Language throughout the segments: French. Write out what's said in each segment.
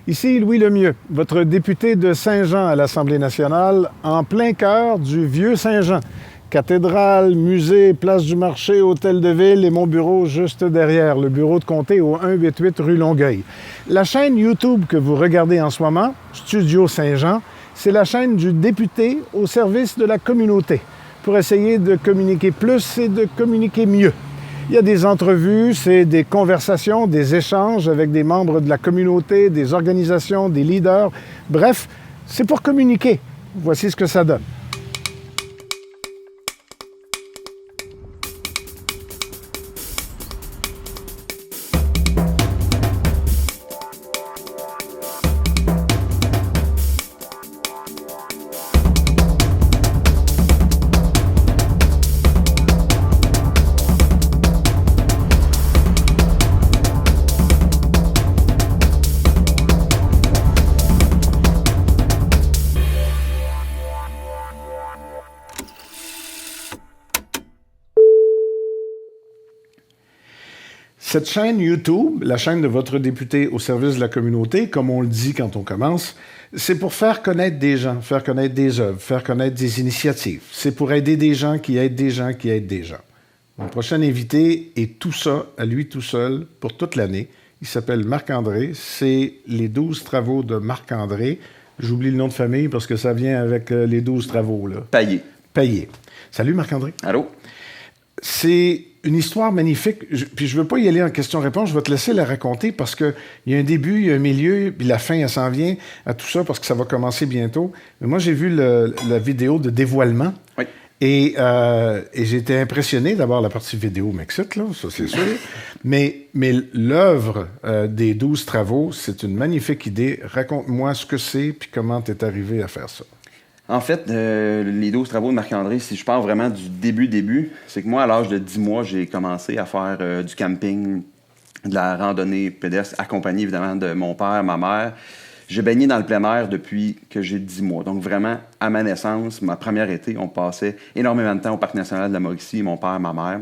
Ici Louis Lemieux, votre député de Saint-Jean à l'Assemblée nationale, en plein cœur du vieux Saint-Jean. Cathédrale, musée, place du marché, hôtel de ville et mon bureau juste derrière, le bureau de comté au 188 rue Longueuil. La chaîne YouTube que vous regardez en ce moment, Studio Saint-Jean, c'est la chaîne du député au service de la communauté pour essayer de communiquer plus et de communiquer mieux. Il y a des entrevues, c'est des conversations, des échanges avec des membres de la communauté, des organisations, des leaders. Bref, c'est pour communiquer. Voici ce que ça donne. Cette chaîne YouTube, la chaîne de votre député au service de la communauté, comme on le dit quand on commence, c'est pour faire connaître des gens, faire connaître des œuvres, faire connaître des initiatives. C'est pour aider des gens qui aident des gens qui aident des gens. Mon prochain invité est tout ça, à lui tout seul, pour toute l'année. Il s'appelle Marc-André. C'est les 12 travaux de Marc-André. J'oublie le nom de famille parce que ça vient avec les 12 travaux. Là. Payé. Salut Marc-André. Allô? C'est une histoire magnifique. Puis je ne veux pas y aller en question-réponse, je vais te laisser la raconter parce qu'il y a un début, il y a un milieu, puis la fin, elle s'en vient à tout ça parce que ça va commencer bientôt. Mais moi, j'ai vu la vidéo de dévoilement. Oui. Et j'ai été impressionné d'avoir la partie vidéo m'excite, là, ça c'est sûr. mais l'œuvre des 12 travaux, c'est une magnifique idée. Raconte-moi ce que c'est puis comment tu es arrivé à faire ça. En fait, les 12 travaux de Marc-André, si je parle vraiment du début, c'est que moi, à l'âge de 10 mois, j'ai commencé à faire du camping, de la randonnée pédestre, accompagné évidemment de mon père, ma mère. J'ai baigné dans le plein air depuis que j'ai 10 mois. Donc vraiment, à ma naissance, ma première été, on passait énormément de temps au Parc national de la Mauricie, mon père, ma mère.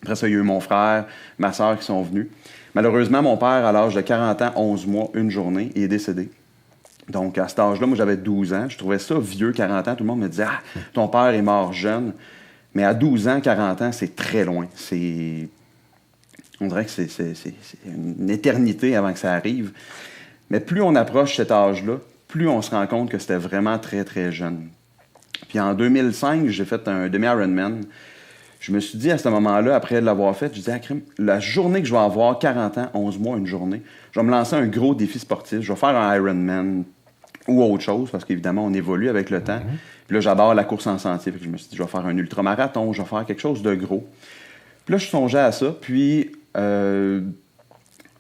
Après ça, il y a eu mon frère, ma soeur qui sont venus. Malheureusement, mon père, à l'âge de 40 ans, 11 mois, une journée, il est décédé. Donc, à cet âge-là, moi, j'avais 12 ans. Je trouvais ça vieux, 40 ans. Tout le monde me disait « Ah, ton père est mort jeune. » Mais à 12 ans, 40 ans, c'est très loin. On dirait que c'est une éternité avant que ça arrive. Mais plus on approche cet âge-là, plus on se rend compte que c'était vraiment très, très jeune. Puis en 2005, j'ai fait un demi-Ironman. Je me suis dit à ce moment-là, après l'avoir fait, je disais, la journée que je vais avoir 40 ans, 11 mois, une journée, je vais me lancer un gros défi sportif. Je vais faire un Ironman ou autre chose, parce qu'évidemment, on évolue avec le temps. Puis là, j'adore la course en sentier. Je me suis dit, je vais faire un ultramarathon, je vais faire quelque chose de gros. Puis là, je songeais à ça. Puis, à un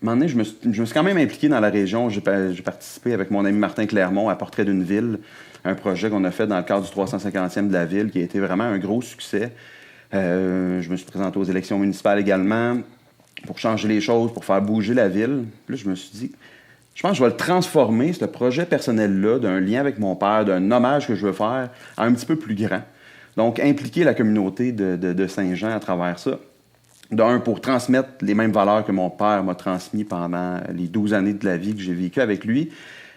moment donné, je me suis quand même impliqué dans la région. J'ai participé avec mon ami Martin Clermont à Portrait d'une ville, un projet qu'on a fait dans le cadre du 350e de la ville, qui a été vraiment un gros succès. Je me suis présenté aux élections municipales également pour changer les choses, pour faire bouger la ville. Puis là, je me suis dit, je pense que je vais le transformer, ce projet personnel-là, d'un lien avec mon père, d'un hommage que je veux faire, à un petit peu plus grand. Donc, impliquer la communauté de Saint-Jean à travers ça. D'un, pour transmettre les mêmes valeurs que mon père m'a transmis pendant les 12 années de la vie que j'ai vécues avec lui.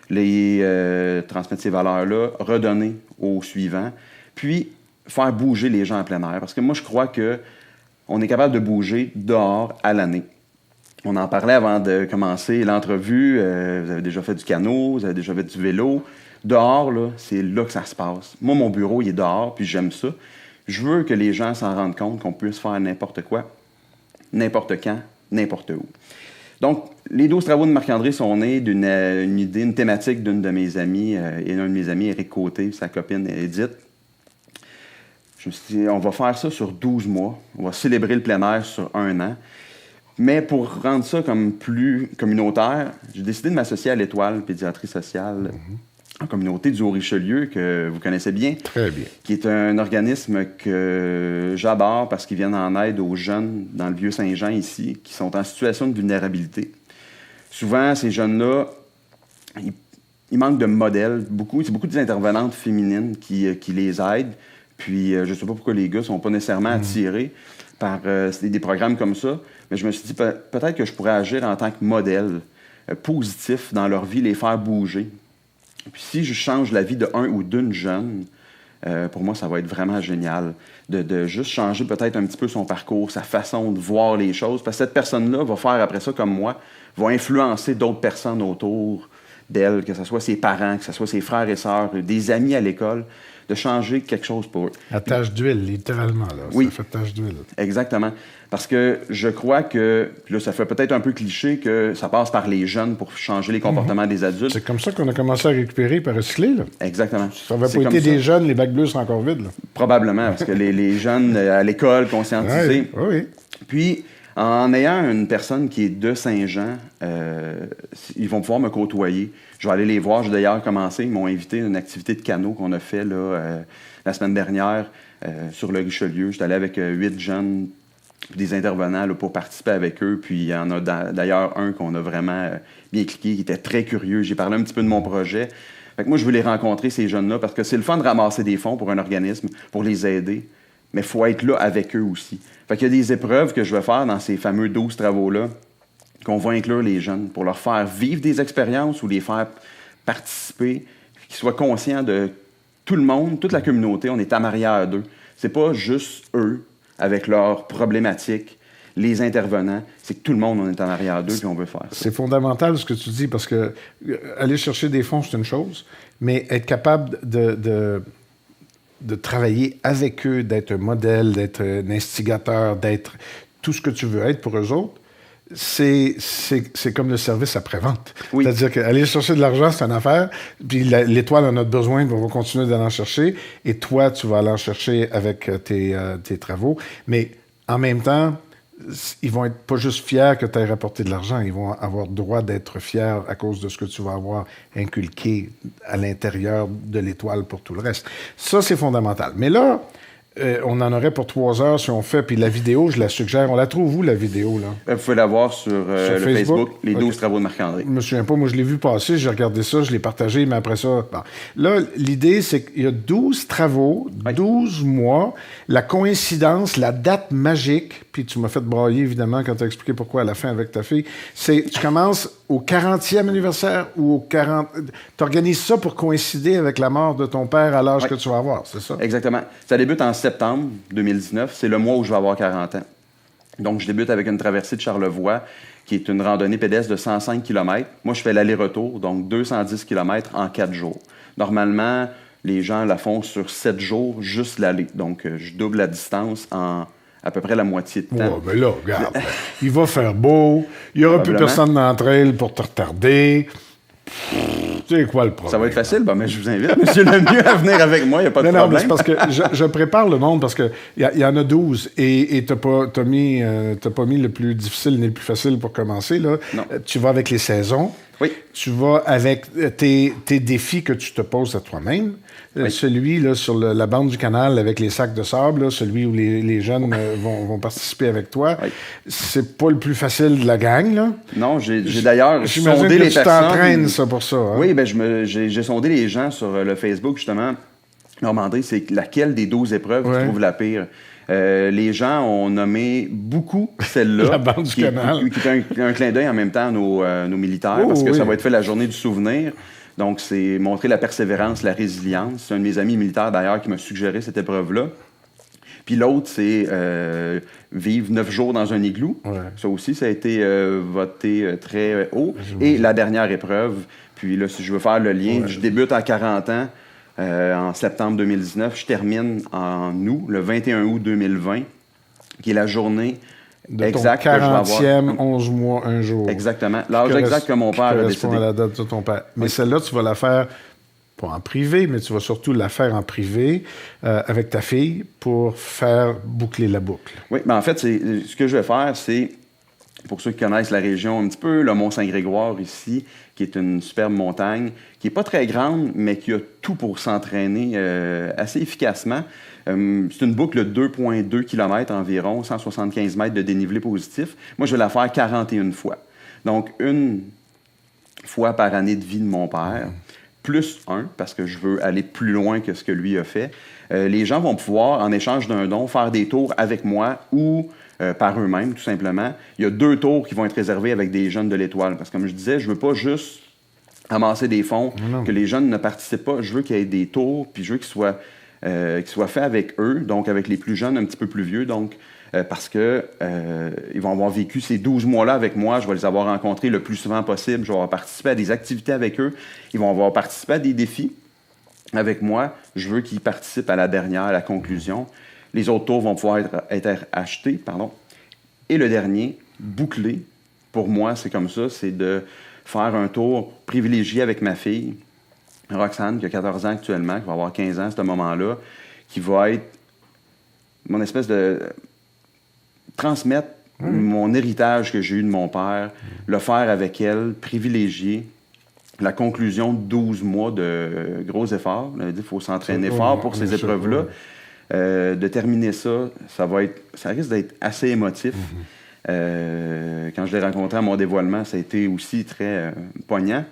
Transmettre ces valeurs-là, redonner aux suivants. Puis, faire bouger les gens en plein air. Parce que moi, je crois qu'on est capable de bouger dehors à l'année. On en parlait avant de commencer l'entrevue. Vous avez déjà fait du canot, vous avez déjà fait du vélo. Dehors, là, c'est là que ça se passe. Moi, mon bureau, il est dehors, puis j'aime ça. Je veux que les gens s'en rendent compte qu'on puisse faire n'importe quoi, n'importe quand, n'importe où. Donc, les 12 travaux de Marc-André sont nés d'une idée, une thématique d'une de mes amies, et un de mes amis, Éric Côté, sa copine Edith. Je me suis dit, on va faire ça sur 12 mois. On va célébrer le plein air sur 1 an. Mais pour rendre ça comme plus communautaire, j'ai décidé de m'associer à l'Étoile Pédiatrie Sociale en communauté du Haut-Richelieu, que vous connaissez bien. Très bien. Qui est un organisme que j'adore parce qu'ils viennent en aide aux jeunes dans le Vieux-Saint-Jean ici, qui sont en situation de vulnérabilité. Souvent, ces jeunes-là, ils manquent de modèles. C'est beaucoup des intervenantes féminines qui les aident. Puis, je ne sais pas pourquoi les gars ne sont pas nécessairement attirés par des programmes comme ça. Mais je me suis dit, peut-être que je pourrais agir en tant que modèle positif dans leur vie, les faire bouger. Puis si je change la vie d'un ou d'une jeune, pour moi, ça va être vraiment génial de juste changer peut-être un petit peu son parcours, sa façon de voir les choses. Parce que cette personne-là va faire après ça comme moi, va influencer d'autres personnes autour d'elle, que ce soit ses parents, que ce soit ses frères et sœurs, des amis à l'école, de changer quelque chose pour eux. À tâche d'huile, littéralement. Là. Oui. Ça fait tâche d'huile. Exactement. Parce que je crois que, puis là, ça fait peut-être un peu cliché que ça passe par les jeunes pour changer les comportements des adultes. C'est comme ça qu'on a commencé à récupérer et à recycler. Là. Exactement. Ça n'avait pas été des jeunes, les bacs bleus sont encore vides. Là. Probablement, parce que les jeunes à l'école, conscientisés. Oui. Puis, en ayant une personne qui est de Saint-Jean, ils vont pouvoir me côtoyer. Je vais aller les voir. J'ai d'ailleurs commencé. Ils m'ont invité à une activité de canot qu'on a fait là, la semaine dernière sur le Richelieu. J'étais allé avec 8 jeunes, des intervenants là, pour participer avec eux. Puis il y en a d'ailleurs un qu'on a vraiment bien cliqué, qui était très curieux. J'ai parlé un petit peu de mon projet. Fait que moi, je veux les rencontrer, ces jeunes-là, parce que c'est le fun de ramasser des fonds pour un organisme, pour les aider. Mais il faut être là avec eux aussi. Fait qu'il y a des épreuves que je vais faire dans ces fameux 12 travaux-là, qu'on va inclure les jeunes, pour leur faire vivre des expériences ou les faire participer, qu'ils soient conscients de tout le monde, toute la communauté, on est à mariage d'eux. C'est pas juste eux, avec leurs problématiques, les intervenants, c'est que tout le monde, on est en arrière d'eux puis on veut faire ça. C'est fondamental ce que tu dis, parce que aller chercher des fonds, c'est une chose, mais être capable de travailler avec eux, d'être un modèle, d'être un instigateur, d'être tout ce que tu veux être pour eux autres, c'est comme le service après-vente. Oui. C'est-à-dire qu'aller chercher de l'argent, c'est une affaire, puis l'étoile en a besoin, on va continuer d'aller en chercher, et toi, tu vas aller en chercher avec tes travaux. Mais en même temps, ils vont être pas juste fiers que tu aies rapporté de l'argent, ils vont avoir droit d'être fiers à cause de ce que tu vas avoir inculqué à l'intérieur de l'étoile pour tout le reste. Ça, c'est fondamental. Mais là, on en aurait pour 3 heures si on fait, puis la vidéo, je la suggère. On la trouve où, la vidéo, là? Vous pouvez la voir sur le Facebook, les 12 travaux de Marc-André. Je me souviens pas, moi je l'ai vu passer, j'ai regardé ça, je l'ai partagé, mais après ça... Bon. Là, l'idée, c'est qu'il y a 12 travaux, 12 mois, la coïncidence, la date magique, puis tu m'as fait brailler, évidemment, quand tu as expliqué pourquoi à la fin avec ta fille, c'est tu commences au 40e anniversaire ou au 40... Tu organises ça pour coïncider avec la mort de ton père à l'âge que tu vas avoir, c'est ça? Exactement. Ça débute en septembre 2019. C'est le mois où je vais avoir 40 ans. Donc, je débute avec une traversée de Charlevoix, qui est une randonnée pédestre de 105 km. Moi, je fais l'aller-retour, donc 210 km en 4 jours. Normalement, les gens la font sur 7 jours, juste l'aller. Donc, je double la distance en à peu près la moitié de temps. Ouais, mais là, regarde, il va faire beau, il n'y aura plus personne d'entre elles pour te retarder. Tu sais quoi le problème? Ça va être facile, mais je vous invite, M. Lemieux, à venir avec moi, il n'y a pas de problème. Non, c'est parce que je prépare le monde, parce qu'il y en a 12, et tu n'as pas mis le plus difficile ni le plus facile pour commencer. Là. Non. Tu vas avec les saisons. Oui. Tu vas avec tes défis que tu te poses à toi-même. Oui. Celui là, sur la bande du canal avec les sacs de sable, là, celui où les jeunes vont participer avec toi, c'est pas le plus facile de la gang. Là. Non, j'ai d'ailleurs sondé les personnes. Tu t'entraînes ça pour ça. Hein? Oui, j'ai sondé les gens sur le Facebook, justement. Leur demandé c'est laquelle des 12 épreuves tu trouves la pire. Les gens ont nommé beaucoup celle-là. La bande du canal. Qui est un clin d'œil en même temps à nos militaires, parce que ça va être fait la journée du souvenir. Donc, c'est montrer la persévérance, la résilience. C'est un de mes amis militaires, d'ailleurs, qui m'a suggéré cette épreuve-là. Puis l'autre, c'est vivre 9 jours dans un igloo. Ouais. Ça aussi, ça a été voté très haut. Et la dernière épreuve, puis là, si je veux faire le lien, je débute à 40 ans. En septembre 2019. Je termine en août, le 21 août 2020, qui est la journée exacte que je vais avoir. 40e, 11 mois, 1 jour. Exactement. L'âge exact que mon père a décidé. À la date de ton père. Mais celle-là, tu vas la faire, pas en privé, mais tu vas surtout la faire en privé avec ta fille pour faire boucler la boucle. Oui, mais en fait, ce que je vais faire, c'est, pour ceux qui connaissent la région un petit peu, le Mont-Saint-Grégoire ici, qui est une superbe montagne, qui n'est pas très grande, mais qui a tout pour s'entraîner assez efficacement. C'est une boucle de 2,2 km environ, 175 mètres de dénivelé positif. Moi, je vais la faire 41 fois. Donc, une fois par année de vie de mon père. plus 1, parce que je veux aller plus loin que ce que lui a fait. Les gens vont pouvoir, en échange d'un don, faire des tours avec moi ou par eux-mêmes, tout simplement. Il y a 2 tours qui vont être réservés avec des jeunes de l'Étoile. Parce que, comme je disais, je veux pas juste amasser des fonds, que les jeunes ne participent pas. Je veux qu'il y ait des tours, puis je veux qu'ils soient faits avec eux, donc avec les plus jeunes, un petit peu plus vieux. Donc, parce que ils vont avoir vécu ces 12 mois-là avec moi. Je vais les avoir rencontrés le plus souvent possible. Je vais avoir participé à des activités avec eux. Ils vont avoir participé à des défis avec moi. Je veux qu'ils participent à la dernière, à la conclusion. Les autres tours vont pouvoir être achetés. Et le dernier, bouclé, pour moi, c'est comme ça, c'est de faire un tour privilégié avec ma fille, Roxane, qui a 14 ans actuellement, qui va avoir 15 ans à ce moment-là, qui va être mon espèce de... transmettre mon héritage que j'ai eu de mon père, le faire avec elle, privilégié. La conclusion de 12 mois de gros efforts. Il faut s'entraîner fort pour ces épreuves-là. De terminer ça, ça risque d'être assez émotif. Quand je l'ai rencontré à mon dévoilement, ça a été aussi très poignant.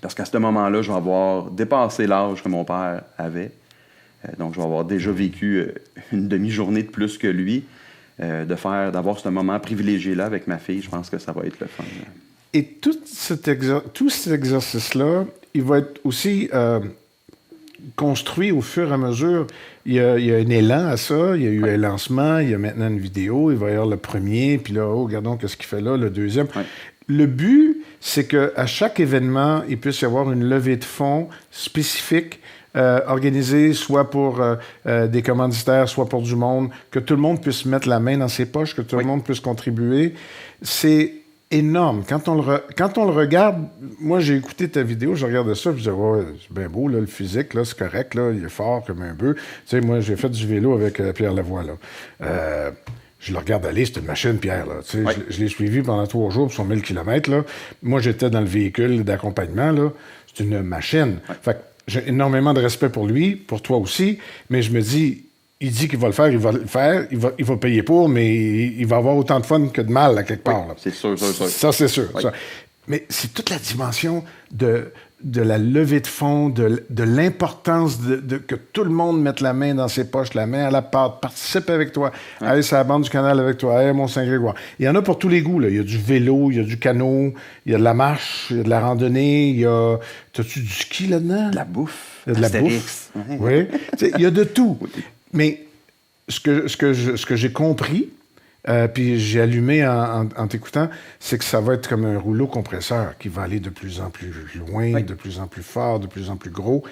Parce qu'à ce moment-là, je vais avoir dépassé l'âge que mon père avait. Donc, je vais avoir déjà vécu une demi-journée de plus que lui. D'avoir ce moment privilégié-là avec ma fille, je pense que ça va être le fun. Et tout cet exercice-là, il va être aussi construit au fur et à mesure. Il y a un élan à ça, il y a eu un lancement, il y a maintenant une vidéo, il va y avoir le premier, puis là, regardons qu'est-ce qu'il fait là, le deuxième. Ouais. Le but, c'est qu'à chaque événement, il puisse y avoir une levée de fonds spécifique organisée, soit pour des commanditaires, soit pour du monde, que tout le monde puisse mettre la main dans ses poches, que tout le monde puisse contribuer. C'est énorme. Quand on le regarde, moi, j'ai écouté ta vidéo, je regardais ça, puis je disais, ouais, c'est bien beau, là, le physique, là, c'est correct, là, il est fort comme un bœuf. Tu sais, moi, j'ai fait du vélo avec Pierre Lavoie, là. Je le regarde aller, c'est une machine, Pierre, là. Tu sais, je l'ai suivi pendant 3 jours pour son 1000 km, là. Moi, j'étais dans le véhicule d'accompagnement, là. C'est une machine. Fait que j'ai énormément de respect pour lui, pour toi aussi, mais je me dis, il dit qu'il va le faire, il va payer pour, mais il va avoir autant de fun que de mal, à quelque part. Là. C'est sûr. Ça, c'est sûr. Ça. Mais c'est toute la dimension de la levée de fonds, de l'importance que tout le monde mette la main dans ses poches, la main à la pâte, participe avec toi, aille sur la bande du canal avec toi, aille à Mont-Saint-Grégoire. Il y en a pour tous les goûts. Là. Il y a du vélo, il y a du canot, il y a de la marche, il y a de la randonnée, il y a... T'as-tu du ski là-dedans? De la bouffe. Il y a de la bouffe. Oui. Il y a de tout. Mais ce que j'ai compris, puis j'ai allumé en t'écoutant, c'est que ça va être comme un rouleau compresseur qui va aller de plus en plus loin, de plus en plus fort, de plus en plus gros.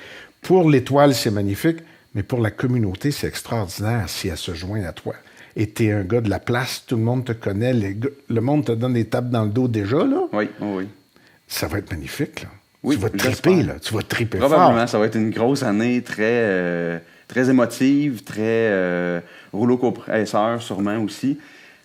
Pour l'Étoile, c'est magnifique, mais pour la communauté, c'est extraordinaire si elle se joint à toi. Et t'es un gars de la place, tout le monde te connaît, le monde te donne des tapes dans le dos déjà, là. Oui. Ça va être magnifique, là. Oui, tu vas triper, là. Tu vas triper fort. Probablement, ça va être une grosse année très émotive, très rouleau compresseur sûrement aussi.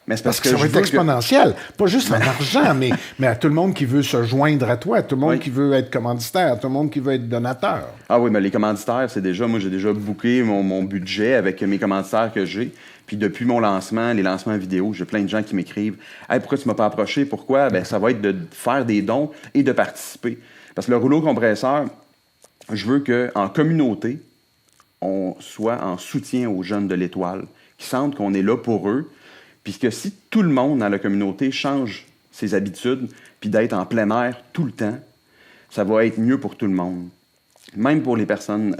Mais c'est parce que ça va être exponentiel. Pas juste en argent, mais à tout le monde qui veut se joindre à toi, à tout le monde qui veut être commanditaire, à tout le monde qui veut être donateur. Ah oui, mais les commanditaires, moi j'ai déjà booké mon budget avec mes commanditaires que j'ai. Puis depuis mon lancement, les lancements vidéo, j'ai plein de gens qui m'écrivent « Hey, pourquoi tu m'as pas approché? Pourquoi? » Ben ça va être de faire des dons et de participer. Parce que le rouleau compresseur, je veux qu'en communauté, on soit en soutien aux jeunes de l'Étoile, qui sentent qu'on est là pour eux, puis que si tout le monde dans la communauté change ses habitudes, puis d'être en plein air tout le temps, ça va être mieux pour tout le monde. Même pour les personnes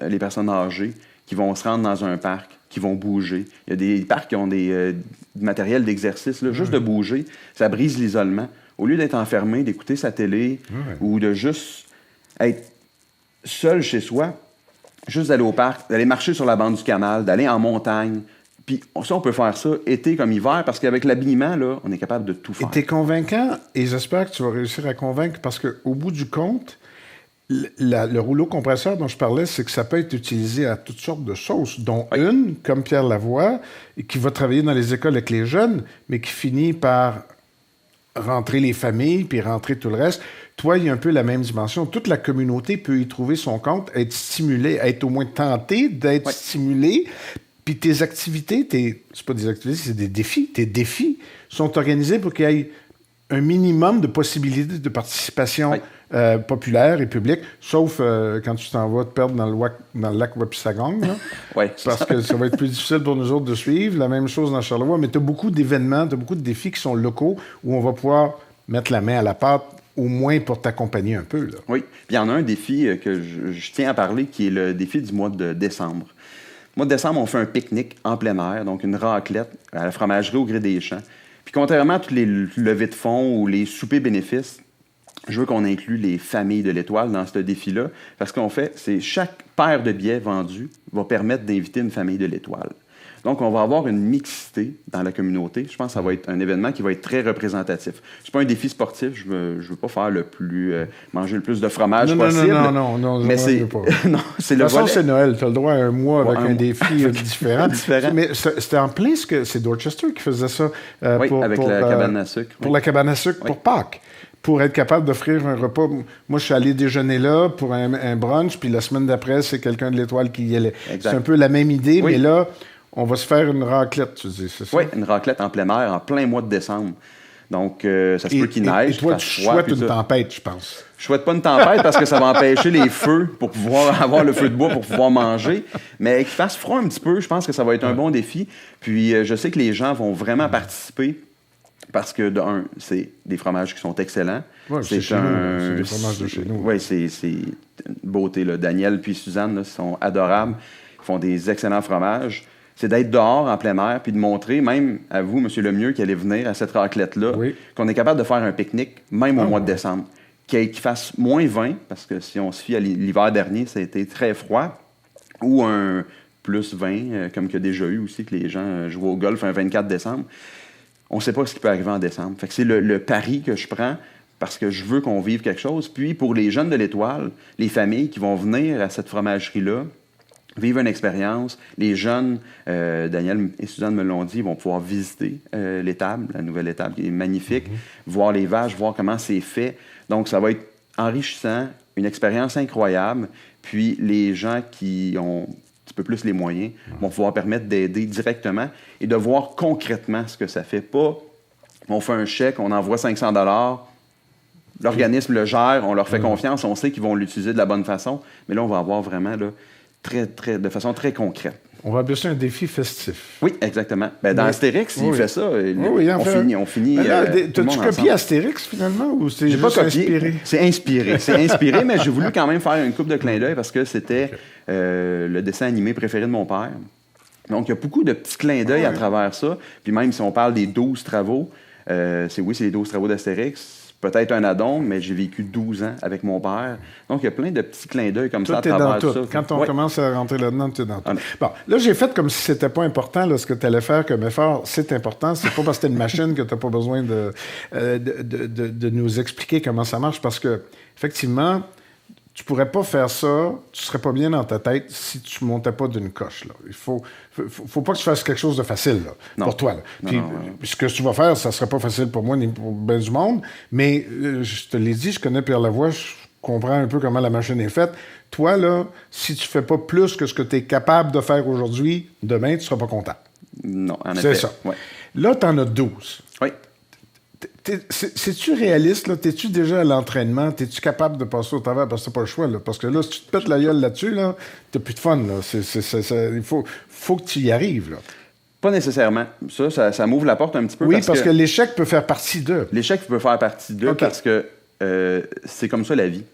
âgées qui vont se rendre dans un parc, qui vont bouger. Il y a des parcs qui ont du matériel d'exercice, là, juste de bouger, ça brise l'isolement. Au lieu d'être enfermé, d'écouter sa télé, ou de juste être seul chez soi, juste d'aller au parc, d'aller marcher sur la bande du canal, d'aller en montagne. Puis ça, on peut faire ça été comme hiver, parce qu'avec l'habillement, là, on est capable de tout faire. Et t'es convaincant, et j'espère que tu vas réussir à convaincre, parce qu'au bout du compte, le rouleau compresseur dont je parlais, c'est que ça peut être utilisé à toutes sortes de sauces, dont une, comme Pierre Lavoie, qui va travailler dans les écoles avec les jeunes, mais qui finit par rentrer les familles, puis rentrer tout le reste. Toi, il y a un peu la même dimension. Toute la communauté peut y trouver son compte, être stimulée, être au moins tentée d'être stimulée. Puis tes activités, c'est pas des activités, c'est des défis. Tes défis sont organisés pour qu'il y ait un minimum de possibilités de participation populaire et publique, sauf quand tu t'en vas te perdre dans le lac Wapsisagang, parce que ça va être plus difficile pour nous autres de suivre. La même chose dans Charlevoix, mais tu as beaucoup d'événements, tu as beaucoup de défis qui sont locaux où on va pouvoir mettre la main à la pâte, au moins pour t'accompagner un peu. Là. Oui, puis il y en a un défi que je tiens à parler, qui est le défi du mois de décembre. Au mois de décembre, on fait un pique-nique en plein air, donc une raclette à la fromagerie au Gré des Champs. Puis contrairement à tous les levées de fonds ou les soupers bénéfices, je veux qu'on inclue les familles de l'Étoile dans ce défi-là. Parce qu'on fait, c'est chaque paire de billets vendus va permettre d'inviter une famille de l'Étoile. Donc, on va avoir une mixité dans la communauté. Je pense que ça va être un événement qui va être très représentatif. C'est pas un défi sportif. Je veux pas faire manger le plus de fromage possible. Non, mais c'est pas. Non, c'est le le volet. C'est Noël. Tu as le droit à un mois avec un défi différent. différent. Mais c'était en plein c'est Dorchester qui faisait ça. Avec la cabane à sucre. Pour la cabane à sucre, pour Pâques. Pour être capable d'offrir un repas. Moi, je suis allé déjeuner là pour un brunch, puis la semaine d'après, c'est quelqu'un de l'Étoile qui y allait. Exact. C'est un peu la même idée, mais là, on va se faire une raclette, tu dis, c'est ça? Oui, une raclette en plein air, en plein mois de décembre. Donc, ça se peut qu'il neige. Et toi, tu souhaites une tempête, je pense. Je souhaite pas une tempête parce que ça va empêcher les feux pour pouvoir avoir le feu de bois pour pouvoir manger. Mais qu'il fasse froid un petit peu, je pense que ça va être un bon défi. Puis, je sais que les gens vont vraiment participer. Parce que, d'un, c'est des fromages qui sont excellents. Ouais, c'est des fromages de chez nous. Oui, c'est une beauté. Là. Daniel puis Suzanne là, sont adorables. Ils font des excellents fromages. C'est d'être dehors, en plein air, puis de montrer, même à vous, M. Lemieux, qui allez venir à cette raclette-là, qu'on est capable de faire un pique-nique, même au mois de décembre. Qu'il fasse moins 20, parce que si on se fie à l'hiver dernier, ça a été très froid, ou un plus 20, comme qu'il y a déjà eu aussi, que les gens jouent au golf un 24 décembre. On ne sait pas ce qui peut arriver en décembre. Fait que c'est le pari que je prends parce que je veux qu'on vive quelque chose. Puis, pour les jeunes de l'Étoile, les familles qui vont venir à cette fromagerie-là, vivre une expérience. Les jeunes, Daniel et Suzanne me l'ont dit, vont pouvoir visiter l'étable, la nouvelle étable qui est magnifique, voir les vaches, voir comment c'est fait. Donc, ça va être enrichissant, une expérience incroyable. Puis, les gens qui ont un petit peu plus les moyens vont pouvoir permettre d'aider directement et de voir concrètement ce que ça fait. Pas, on fait un chèque, on envoie 500 $, l'organisme le gère, on leur fait confiance, on sait qu'ils vont l'utiliser de la bonne façon, mais là, on va avoir vraiment là, de façon très concrète. On va appeler ça un défi festif. Oui, exactement. Ben, dans Astérix, il fait ça. On finit. T'as-tu copié Astérix, finalement, ou c'est juste inspiré? C'est inspiré. C'est inspiré, mais j'ai voulu quand même faire une coupe de clin d'œil parce que c'était le dessin animé préféré de mon père. Donc, il y a beaucoup de petits clins d'œil à travers ça. Puis même si on parle des 12 travaux, c'est les 12 travaux d'Astérix. Peut-être un addon, mais j'ai vécu 12 ans avec mon père. Donc, il y a plein de petits clins d'œil comme ça à travers ça. Quand on commence à rentrer là-dedans, tu es dans tout. Bon, là, j'ai fait comme si c'était pas important, là, ce que tu allais faire comme effort. C'est important. C'est pas parce que t'es une machine que tu n'as pas besoin de nous expliquer comment ça marche, parce que, effectivement, tu pourrais pas faire ça, tu serais pas bien dans ta tête si tu montais pas d'une coche. Là. Il faut pas que tu fasses quelque chose de facile là, pour toi. Là. Puis, ce que tu vas faire, ça serait pas facile pour moi ni pour bien du monde, mais je te l'ai dit, je connais Pierre Lavoie, je comprends un peu comment la machine est faite. Toi, là, si tu fais pas plus que ce que tu es capable de faire aujourd'hui, demain, tu seras pas content. Non, en effet. C'est ça. Ouais. Là, tu en as 12. Oui. C'est-tu réaliste, là? T'es-tu déjà à l'entraînement? T'es-tu capable de passer au travers? Parce que t'as pas le choix, là. Parce que là, si tu te pètes la gueule là-dessus, là, t'as plus de fun, là. Il faut que tu y arrives, là. Pas nécessairement. Ça m'ouvre la porte un petit peu. Oui, parce que l'échec peut faire partie d'eux. L'échec peut faire partie d'eux parce que c'est comme ça la vie.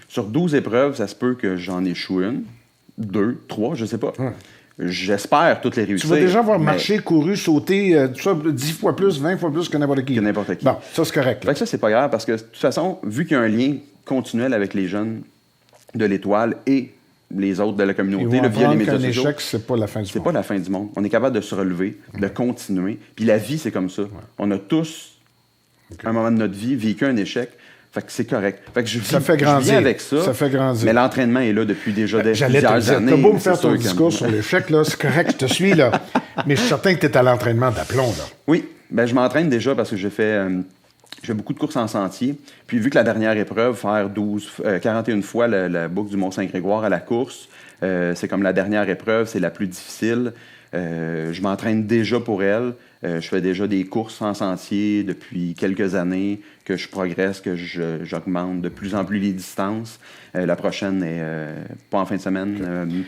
Sur 12 épreuves, ça se peut que j'en échoue 1, 2, 3, je sais pas. J'espère toutes les réussir. Tu vas déjà avoir marché, couru, sauté, tout ça 10 fois plus, 20 fois plus que n'importe qui. Bon, ça, c'est correct. Fait que ça, c'est pas grave parce que, de toute façon, vu qu'il y a un lien continuel avec les jeunes de l'Étoile et les autres de la communauté, via les médias sociaux, l'échec, c'est pas la fin du monde. C'est pas la fin du monde. On est capable de se relever, de continuer. Puis la vie, c'est comme ça. On a tous, à un moment de notre vie, vécu un échec. Fait que c'est correct. Fait que je viens avec ça. Ça fait grandir. Mais l'entraînement est là depuis déjà plusieurs années. T'as beau me faire ton discours sur l'échec, là, c'est correct, je te suis, là. Mais je suis certain que tu es à l'entraînement d'aplomb, là. Oui. Ben, je m'entraîne déjà parce que j'ai fait Je fais beaucoup de courses en sentier. Puis vu que la dernière épreuve, faire 41 fois la boucle du Mont-Saint-Grégoire à la course, c'est comme la dernière épreuve, c'est la plus difficile. Je m'entraîne déjà pour elle. Je fais déjà des courses en sentier depuis quelques années, que je progresse, que j'augmente de plus en plus les distances. La prochaine est pas en fin de semaine,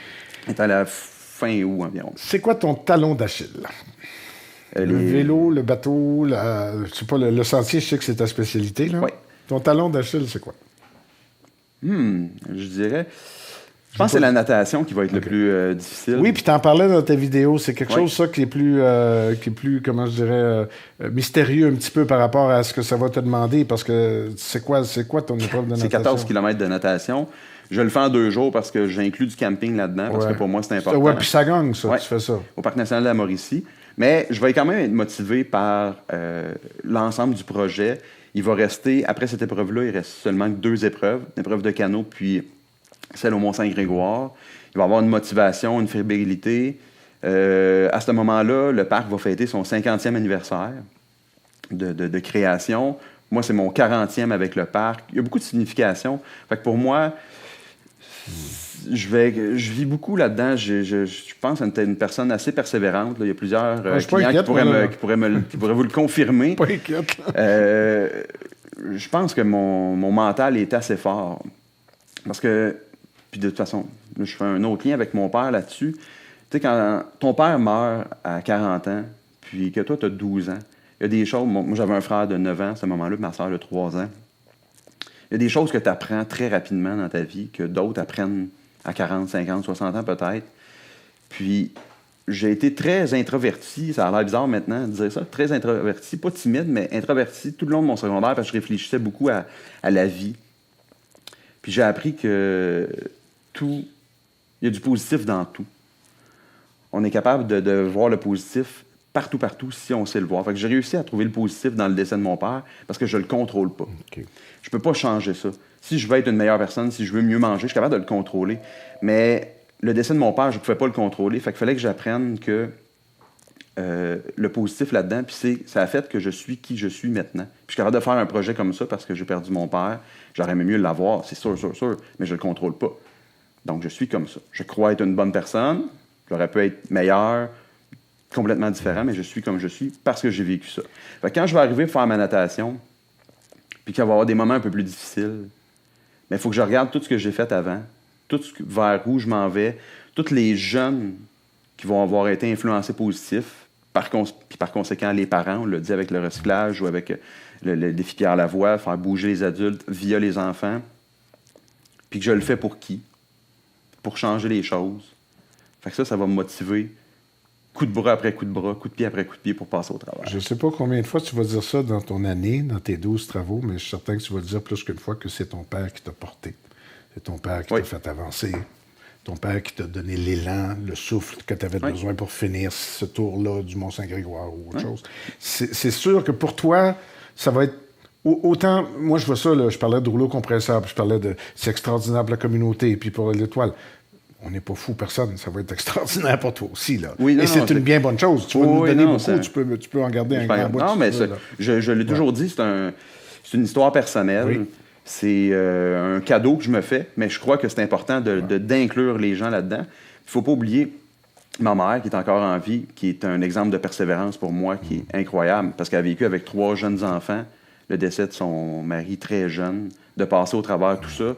est à la fin août environ. C'est quoi ton talon d'Achille? Le vélo, le bateau, je sais pas, le sentier, je sais que c'est ta spécialité. Là. Oui. Ton talon d'Achille, c'est quoi? Je dirais... Je pense que c'est la natation qui va être le plus difficile. Oui, puis tu en parlais dans ta vidéo. C'est quelque chose, ça, qui est plus, comment je dirais, mystérieux un petit peu par rapport à ce que ça va te demander. Parce que c'est quoi ton épreuve de natation? C'est 14 km de natation. Je le fais en 2 jours parce que j'inclus du camping là-dedans, parce que pour moi, c'est important. Oui, puis ça gagne, ça, tu fais ça. Au Parc national de la Mauricie. Mais je vais quand même être motivé par l'ensemble du projet. Il va rester, après cette épreuve-là, il reste seulement 2 épreuves. Une épreuve de canot, puis celle au Mont-Saint-Grégoire. Il va y avoir une motivation, une fébrilité. À ce moment-là, le parc va fêter son 50e anniversaire de création. Moi, c'est mon 40e avec le parc. Il y a beaucoup de signification. Fait que pour moi, je vis beaucoup là-dedans. Je pense être une personne assez persévérante. Là. Il y a plusieurs clients qui pourraient vous le confirmer. Pas inquiète. Je pense que mon mental est assez fort. Parce que, puis de toute façon, je fais un autre lien avec mon père là-dessus. Tu sais, quand ton père meurt à 40 ans, puis que toi, tu as 12 ans, il y a des choses... Moi, j'avais un frère de 9 ans à ce moment-là, puis ma soeur de 3 ans. Il y a des choses que tu apprends très rapidement dans ta vie, que d'autres apprennent à 40, 50, 60 ans peut-être. Puis, j'ai été très introverti, ça a l'air bizarre maintenant de dire ça, très introverti, pas timide, mais introverti tout le long de mon secondaire, parce que je réfléchissais beaucoup à la vie. Puis j'ai appris que il y a du positif dans tout. On est capable de voir le positif partout, si on sait le voir. Fait que j'ai réussi à trouver le positif dans le décès de mon père parce que je le contrôle pas. Okay. Je peux pas changer ça. Si je veux être une meilleure personne, si je veux mieux manger, je suis capable de le contrôler. Mais le décès de mon père, je pouvais pas le contrôler. Fait qu'il fallait que j'apprenne que le positif là-dedans, puis ça a fait que je suis qui je suis maintenant. Puis je suis capable de faire un projet comme ça parce que j'ai perdu mon père. J'aurais aimé mieux l'avoir, c'est sûr, mais je le contrôle pas. Donc je suis comme ça. Je crois être une bonne personne, j'aurais pu être meilleur, complètement différent, mais je suis comme je suis parce que j'ai vécu ça. Fait que quand je vais arriver pour faire ma natation, puis qu'il va y avoir des moments un peu plus difficiles, mais il faut que je regarde tout ce que j'ai fait avant, vers où je m'en vais, tous les jeunes qui vont avoir été influencés positifs, puis par conséquent, les parents, on l'a dit avec le recyclage ou avec le défi Pierre Lavoie, faire bouger les adultes via les enfants, puis que je le fais pour qui? Pour changer les choses. Fait que ça va me motiver, coup de bras après coup de bras, coup de pied après coup de pied pour passer au travail. Je ne sais pas combien de fois tu vas dire ça dans ton année, dans tes 12 travaux, mais je suis certain que tu vas le dire plus qu'une fois que c'est ton père qui t'a porté. C'est ton père qui t'a fait avancer. Ton père qui t'a donné l'élan, le souffle que tu avais besoin pour finir ce tour-là du Mont-Saint-Grégoire ou autre chose. C'est sûr que pour toi, ça va être... Autant, moi je vois ça, là, je parlais de rouleau compresseur, puis je parlais de... C'est extraordinaire pour la communauté, puis pour l'étoile. On n'est pas fou, personne. Ça va être extraordinaire pour toi aussi, là. Oui, non, et c'est une bien bonne chose. Tu vas nous donner beaucoup, tu peux en garder un grand bout. Non, mais je l'ai toujours dit, c'est une histoire personnelle. Oui. C'est un cadeau que je me fais, mais je crois que c'est important d'inclure les gens là-dedans. Il ne faut pas oublier ma mère, qui est encore en vie, qui est un exemple de persévérance pour moi, qui est incroyable, parce qu'elle a vécu avec 3 jeunes enfants, le décès de son mari très jeune, de passer au travers tout ça.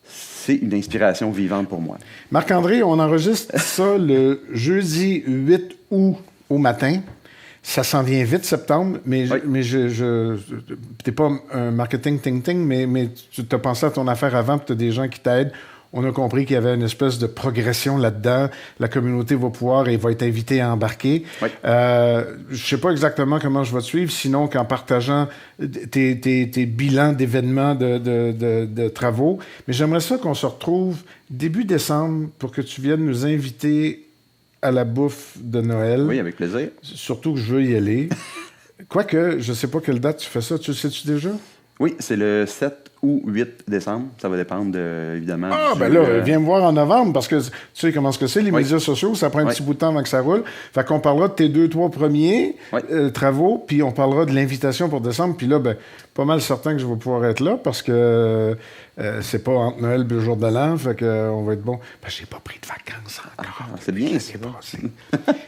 C'est une inspiration vivante pour moi. Marc-André, on enregistre ça le jeudi 8 août au matin. Ça s'en vient vite, septembre, mais t'es pas un marketing ting-ting, mais tu t'as pensé à ton affaire avant, puis tu as des gens qui t'aident. On a compris qu'il y avait une espèce de progression là-dedans. La communauté va pouvoir et va être invitée à embarquer. Oui. Je sais pas exactement comment je vais te suivre, sinon qu'en partageant tes bilans d'événements, de travaux. Mais j'aimerais ça qu'on se retrouve début décembre pour que tu viennes nous inviter à la bouffe de Noël. Oui, avec plaisir. Surtout que je veux y aller. Quoique, je ne sais pas quelle date tu fais ça. Tu le sais-tu déjà? Oui, c'est le 7 ou 8 décembre. Ça va dépendre, évidemment. Ah, du ben jeu, là, viens me voir en novembre, parce que tu sais comment ce que c'est, les Oui. médias sociaux, ça prend un Oui. petit bout de temps avant que ça roule. Fait qu'on parlera de tes 2-3 premiers Oui. travaux, puis on parlera de l'invitation pour décembre. Puis là, ben, pas mal certain que je vais pouvoir être là, parce que c'est pas entre Noël et le jour de l'an, fait qu'on va être bon. Ben, j'ai pas pris de vacances encore. c'est bien, L'année c'est passée.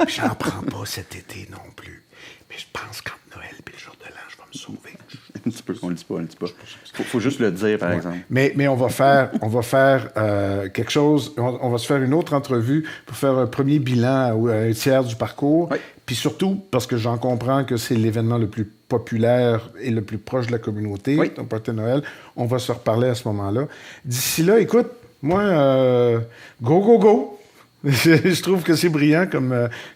Puis j'en prends pas cet été non plus. Mais je pense qu'entre Noël et le jour de l'an, je vais me sauver. un petit peu, on le dit pas. Faut juste le dire, par exemple. Mais on va faire quelque chose. On va se faire une autre entrevue pour faire un premier bilan ou un tiers du parcours. Oui. Puis surtout, parce que j'en comprends que c'est l'événement le plus populaire et le plus proche de la communauté, Oui. ton party de Noël. On va se reparler à ce moment-là. D'ici là, écoute, moi, go, go, go! Je trouve que c'est brillant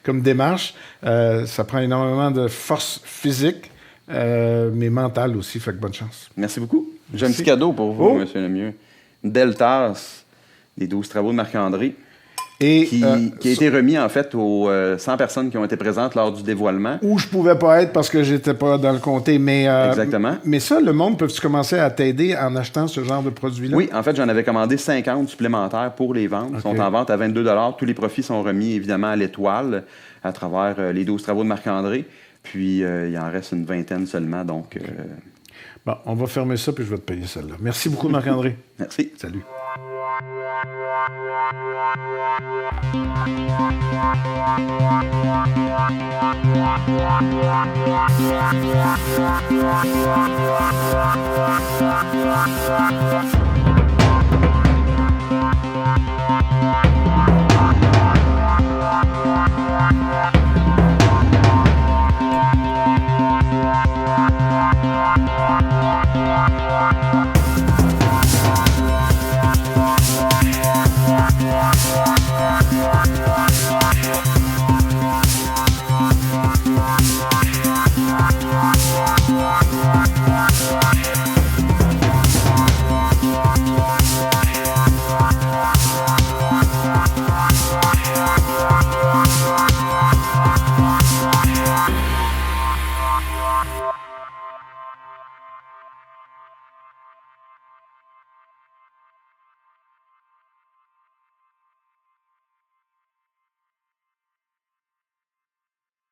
comme démarche. Ça prend énormément de force physique, mais mentale aussi. Fait que bonne chance. Merci beaucoup. J'ai un Merci. petit cadeau pour vous, Oh. M. Lemieux. Une belle tasse des 12 travaux de Marc-André, Et qui a été remis, en fait, aux 100 personnes qui ont été présentes lors du dévoilement. où je pouvais pas être parce que j'étais pas dans le comté. Mais, Exactement. Mais ça, le monde, peut-tu commencer à t'aider en achetant ce genre de produit-là? Oui, en fait, j'en avais commandé 50 supplémentaires pour les ventes. Ils sont en vente à 22 $. Tous les profits sont remis, évidemment, à l'Étoile, à travers les 12 travaux de Marc-André. Puis, il en reste une vingtaine seulement, donc... Bon, on va fermer ça puis je vais te payer celle-là. Merci beaucoup, Marc-André. Merci. Salut.